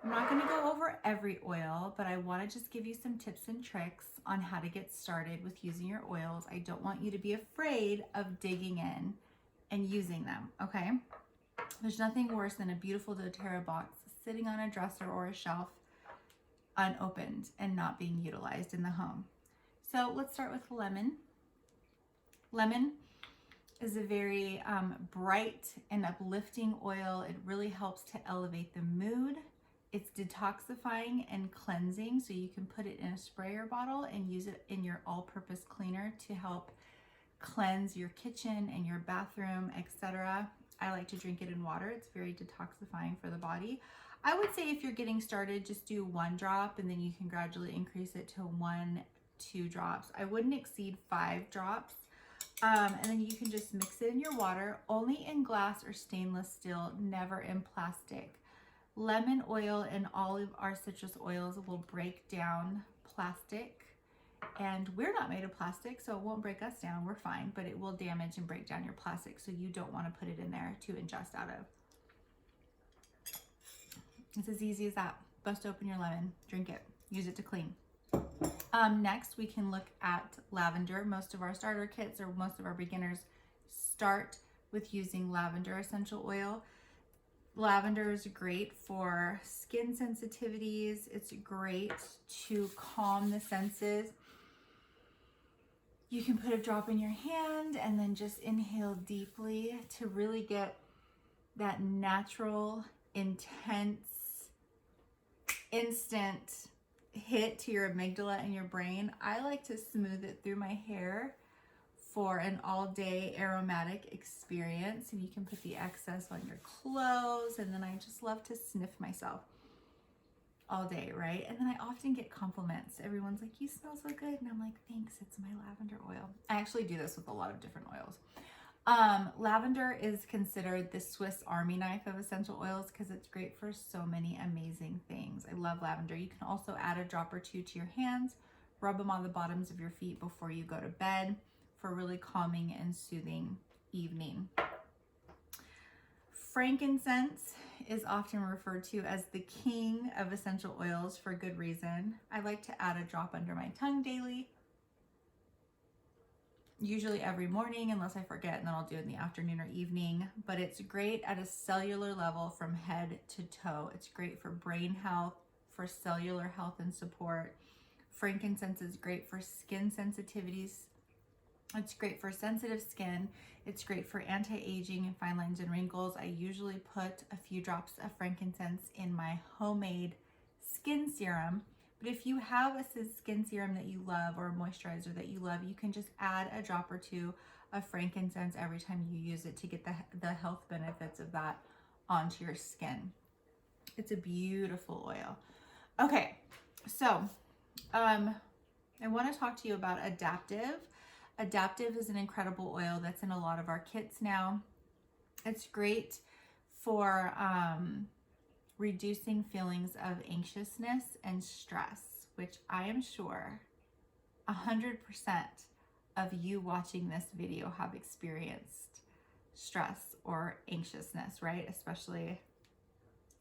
I'm not going to go over every oil, but I want to just give you some tips and tricks on how to get started with using your oils. I don't want you to be afraid of digging in and using them, okay? There's nothing worse than a beautiful doTERRA box sitting on a dresser or a shelf unopened and not being utilized in the home. So let's start with lemon. Lemon is a very bright and uplifting oil. It really helps to elevate the mood. It's detoxifying and cleansing, so you can put it in a sprayer bottle and use it in your all-purpose cleaner to help cleanse your kitchen and your bathroom, etc. I like to drink it in water. It's very detoxifying for the body. I would say if you're getting started, just do 1 drop and then you can gradually increase it to 1-2 drops. I wouldn't exceed 5 drops. And then you can just mix it in your water, only in glass or stainless steel, never in plastic. Lemon oil and all of our citrus oils will break down plastic, and we're not made of plastic, so it won't break us down. We're fine, but it will damage and break down your plastic, so you don't want to put it in there to ingest out of. It's as easy as that. Bust open your lemon, drink it, use it to clean. Next, we can look at lavender. Most of our starter kits or most of our beginners start with using lavender essential oil. Lavender is great for skin sensitivities. It's great to calm the senses. You can put a drop in your hand and then just inhale deeply to really get that natural, intense, instant hit to your amygdala and your brain. I like to smooth it through my hair for an all-day aromatic experience, and you can put the excess on your clothes, and then I just love to sniff myself all day, right? And then I often get compliments. Everyone's like, you smell so good, and I'm like, thanks, it's my lavender oil. I actually do this with a lot of different oils. Lavender is considered the Swiss Army knife of essential oils because it's great for so many amazing things. I love lavender. You can also add a drop or 2 to your hands, rub them on the bottoms of your feet before you go to bed for really calming and soothing evening. Frankincense is often referred to as the king of essential oils for good reason. I like to add a drop under my tongue daily, usually every morning unless I forget, and then I'll do it in the afternoon or evening. But it's great at a cellular level from head to toe. It's great for brain health, for cellular health and support. Frankincense is great for skin sensitivities. It's great for sensitive skin. It's great for anti-aging and fine lines and wrinkles. I usually put a few drops of frankincense in my homemade skin serum. But if you have a skin serum that you love or a moisturizer that you love, you can just add a drop or 2 of frankincense every time you use it to get the health benefits of that onto your skin. It's a beautiful oil. Okay, so I want to talk to you about Adaptive. Adaptive is an incredible oil that's in a lot of our kits now. It's great for reducing feelings of anxiousness and stress, which I am sure 100% of you watching this video have experienced stress or anxiousness, right? Especially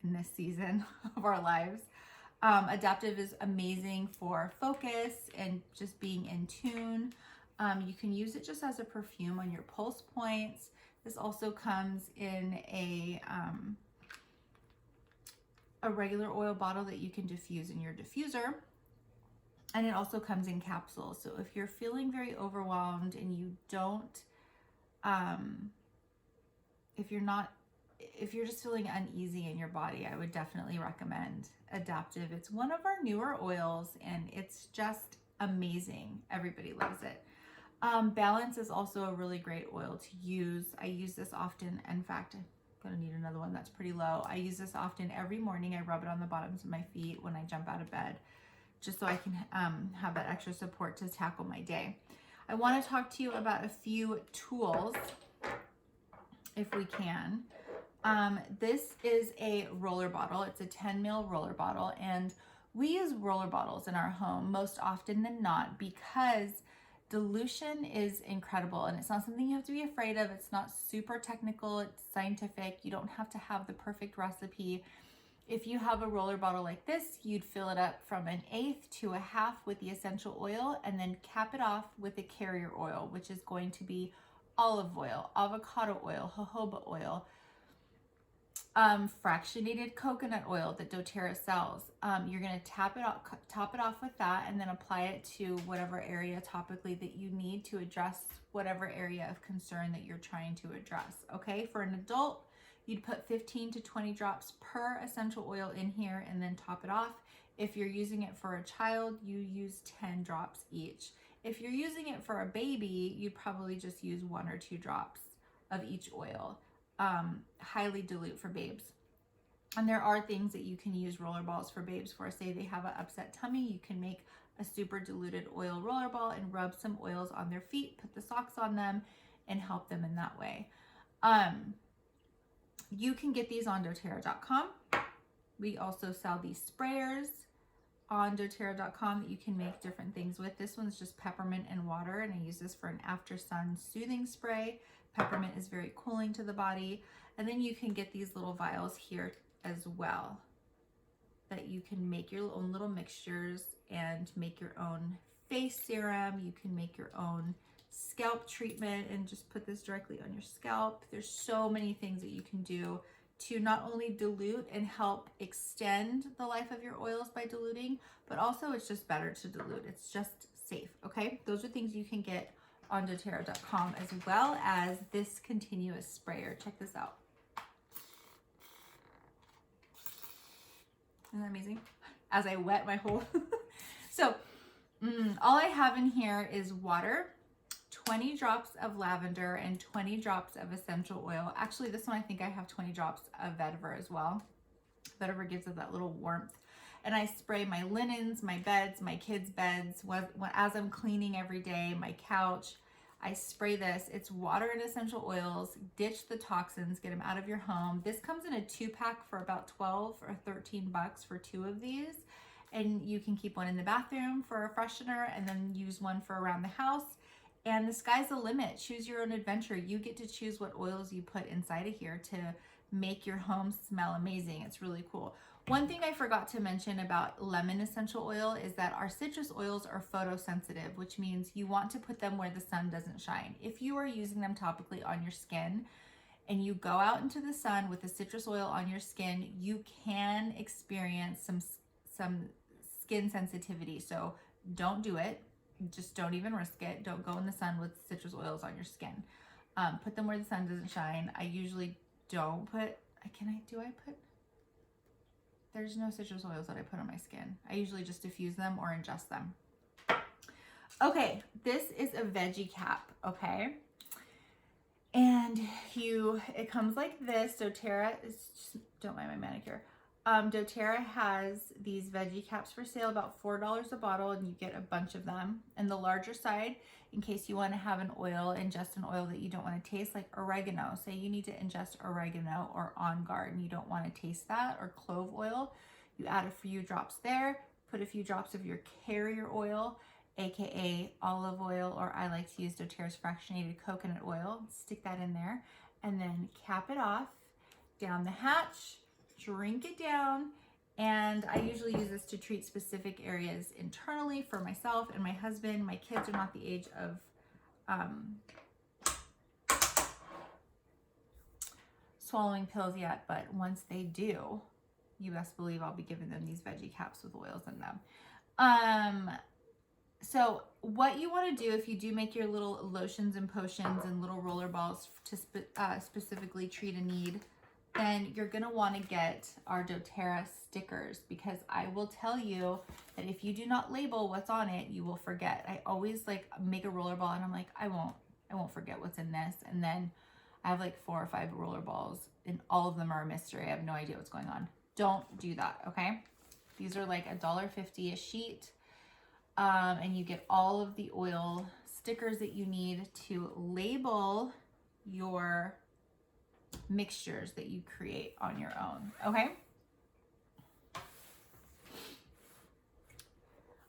in this season of our lives. Adaptive is amazing for focus and just being in tune. You can use it just as a perfume on your pulse points. This also comes in a regular oil bottle that you can diffuse in your diffuser. And it also comes in capsules. So if you're feeling very overwhelmed and you don't, if you're just feeling uneasy in your body, I would definitely recommend Adaptive. It's one of our newer oils and it's just amazing. Everybody loves it. Balance is also a really great oil to use. I use this often. In fact, I'm gonna need another one that's pretty low. I use this often every morning. I rub it on the bottoms of my feet when I jump out of bed, just so I can have that extra support to tackle my day. I want to talk to you about a few tools, if we can. This is a roller bottle. It's a 10 ml roller bottle, and we use roller bottles in our home most often than not because dilution is incredible, and it's not something you have to be afraid of. It's not super technical. It's scientific. You don't have to have the perfect recipe. If you have a roller bottle like this, you'd fill it up from 1/8 to 1/2 with the essential oil and then cap it off with a carrier oil, which is going to be olive oil, avocado oil, jojoba oil, fractionated coconut oil that doTERRA sells. You're going to top it off with that and then apply it to whatever area topically that you need to address whatever area of concern that you're trying to address. Okay, for an adult, you'd put 15 to 20 drops per essential oil in here and then top it off. If you're using it for a child, you use 10 drops each. If you're using it for a baby, you'd probably just use 1 or 2 drops of each oil. Highly dilute for babes. And there are things that you can use roller balls for babes for. Say they have an upset tummy, you can make a super diluted oil roller ball and rub some oils on their feet, put the socks on them, and help them in that way. You can get these on doTERRA.com. We also sell these sprayers on doTERRA.com that you can make different things with. This one's just peppermint and water, and I use this for an after sun soothing spray. Peppermint is very cooling to the body. And then you can get these little vials here as well that you can make your own little mixtures and make your own face serum. You can make your own scalp treatment and just put this directly on your scalp. There's so many things that you can do to not only dilute and help extend the life of your oils by diluting, but also it's just better to dilute. It's just safe, okay? Those are things you can get on doTERRA.com, as well as this continuous sprayer. Check this out. Isn't that amazing? As I wet my whole... So, all I have in here is water, 20 drops of lavender, and 20 drops of essential oil. Actually, this one I think I have 20 drops of vetiver as well. Vetiver gives it that little warmth. And I spray my linens, my beds, my kids' beds, as I'm cleaning every day, my couch. I spray this. It's water and essential oils. Ditch the toxins, get them out of your home. This comes in a 2-pack for about 12 or 13 bucks for 2 of these. And you can keep one in the bathroom for a freshener and then use one for around the house. And the sky's the limit. Choose your own adventure. You get to choose what oils you put inside of here to make your home smell amazing. It's really cool. One thing I forgot to mention about lemon essential oil is that our citrus oils are photosensitive, which means you want to put them where the sun doesn't shine. If you are using them topically on your skin and you go out into the sun with the citrus oil on your skin, you can experience some skin sensitivity. So don't do it. Just don't even risk it. Don't go in the sun with citrus oils on your skin. Put them where the sun doesn't shine. I usually don't put, there's no citrus oils that I put on my skin. I usually just diffuse them or ingest them. Okay, this is a veggie cap, okay? And it comes like this. doTERRA is, don't mind my manicure. doTERRA has these veggie caps for sale, about $4 a bottle, and you get a bunch of them. And the larger side, in case you want to have an oil, ingest an oil that you don't want to taste, like oregano. Say you need to ingest oregano or On Guard and you don't want to taste that, or clove oil. You add a few drops there, put a few drops of your carrier oil, aka olive oil, or I like to use doTERRA's fractionated coconut oil. Stick that in there and then cap it off down the hatch. Drink it down, and I usually use this to treat specific areas internally for myself and my husband. My kids are not the age of swallowing pills yet, but once they do, you best believe I'll be giving them these veggie caps with oils in them. So what you want to do if you do make your little lotions and potions and little roller balls to specifically treat a need, then you're going to want to get our doTERRA stickers, because I will tell you that if you do not label what's on it, you will forget. I always like make a roller ball and I'm like, I won't forget what's in this. And then I have like 4 or 5 roller balls and all of them are a mystery. I have no idea what's going on. Don't do that, okay? These are like $1.50 a sheet. And you get all of the oil stickers that you need to label your mixtures that you create on your own, okay?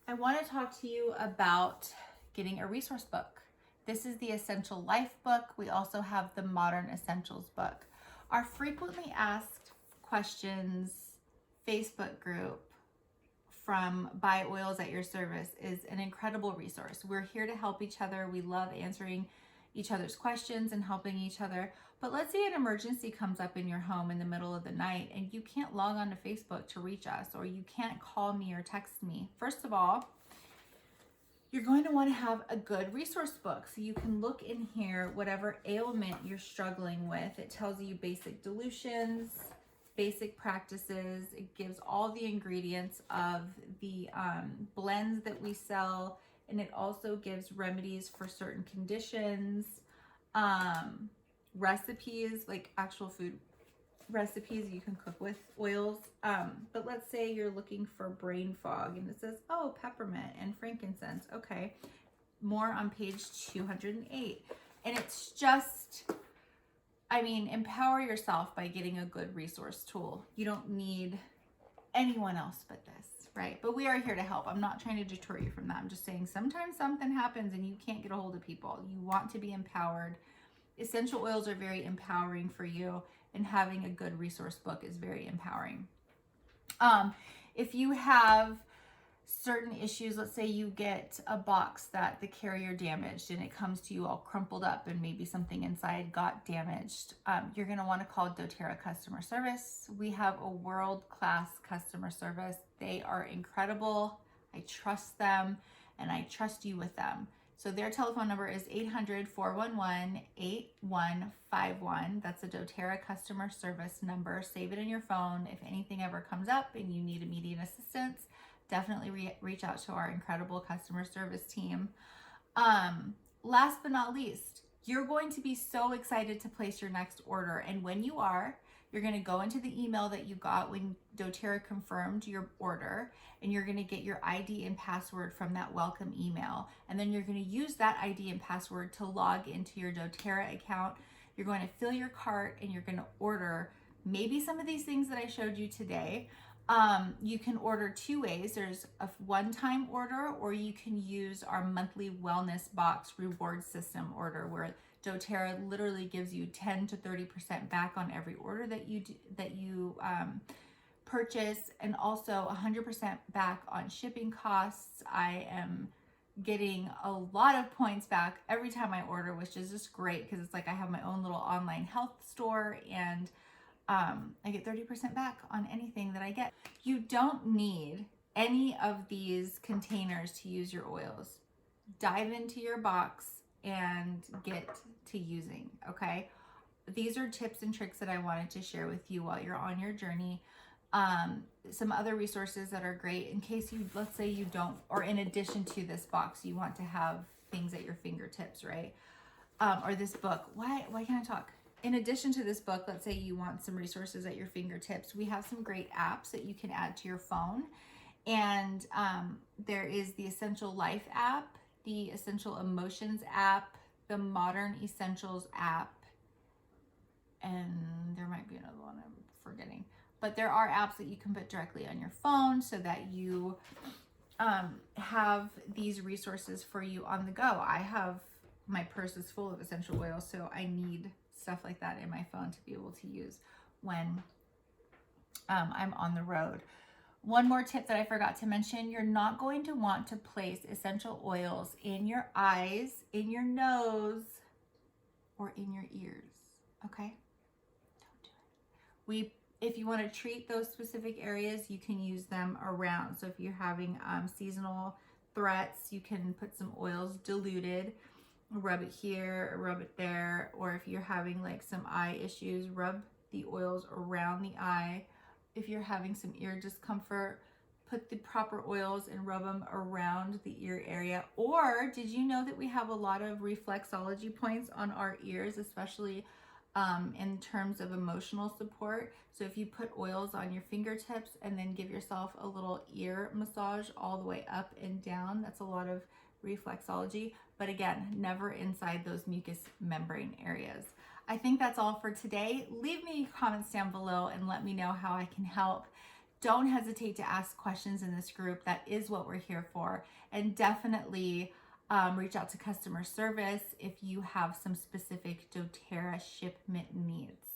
I want to talk to you about getting a resource book. This is the Essential Life book. We also have the Modern Essentials book. Our frequently asked questions Facebook group from Buy Oils at Your Service is an incredible resource. We're here to help each other. We love answering each other's questions and helping each other. But let's say an emergency comes up in your home in the middle of the night and you can't log on to Facebook to reach us, or you can't call me or text me. First of all, you're going to want to have a good resource book. So you can look in here, whatever ailment you're struggling with. It tells you basic dilutions, basic practices. It gives all the ingredients of the blends that we sell. And it also gives remedies for certain conditions, recipes, like actual food recipes you can cook with oils. But let's say you're looking for brain fog and it says, oh, peppermint and frankincense. Okay, more on page 208. And it's just, I mean, empower yourself by getting a good resource tool. You don't need anyone else but this, right? But we are here to help. I'm not trying to deter you from that. I'm just saying sometimes something happens and you can't get a hold of people. You want to be empowered. Essential oils are very empowering for you, and having a good resource book is very empowering. If you have certain issues, let's say you get a box that the carrier damaged and it comes to you all crumpled up and maybe something inside got damaged, you're going to want to call doTERRA customer service. We have a world-class customer service. They are incredible. I trust them and I trust you with them. So their telephone number is 800-411-8151. That's a doTERRA customer service number. Save it in your phone. If anything ever comes up and you need immediate assistance, definitely reach out to our incredible customer service team. Last but not least, you're going to be so excited to place your next order. And when you are, you're going to go into the email that you got when doTERRA confirmed your order, and you're going to get your ID and password from that welcome email. And then you're going to use that ID and password to log into your doTERRA account. You're going to fill your cart and you're going to order maybe some of these things that I showed you today. You can order two ways. There's a one-time order, or you can use our monthly wellness box reward system order, where doTERRA literally gives you 10 to 30% back on every order that you purchase, and also 100% back on shipping costs. I am getting a lot of points back every time I order, which is just great because it's like I have my own little online health store, and I get 30% back on anything that I get. You don't need any of these containers to use your oils. Dive into your box and get to using, okay? These are tips and tricks that I wanted to share with you while you're on your journey. Some other resources that are great in case you, let's say you don't, or in addition to this box, you want to have things at your fingertips, right? Or this book. Why can't I talk? In addition to this book, let's say you want some resources at your fingertips. We have some great apps that you can add to your phone. And there is the Essential Life app, the Essential Emotions app, the Modern Essentials app, and there might be another one I'm forgetting. But there are apps that you can put directly on your phone so that you have these resources for you on the go. I have, my purse is full of essential oils, so I need stuff like that in my phone to be able to use when I'm on the road. One more tip that I forgot to mention, you're not going to want to place essential oils in your eyes, in your nose, or in your ears, okay? Don't do it. If you want to treat those specific areas, you can use them around. So if you're having seasonal threats, you can put some oils diluted, rub it here, rub it there. Or if you're having like some eye issues, rub the oils around the eye. If you're having some ear discomfort, put the proper oils and rub them around the ear area. Or did you know that we have a lot of reflexology points on our ears, especially in terms of emotional support? So if you put oils on your fingertips and then give yourself a little ear massage all the way up and down, that's a lot of reflexology. But again, never inside those mucous membrane areas. I think that's all for today. Leave me comments down below and let me know how I can help. Don't hesitate to ask questions in this group. That is what we're here for. And definitely reach out to customer service if you have some specific doTERRA shipment needs.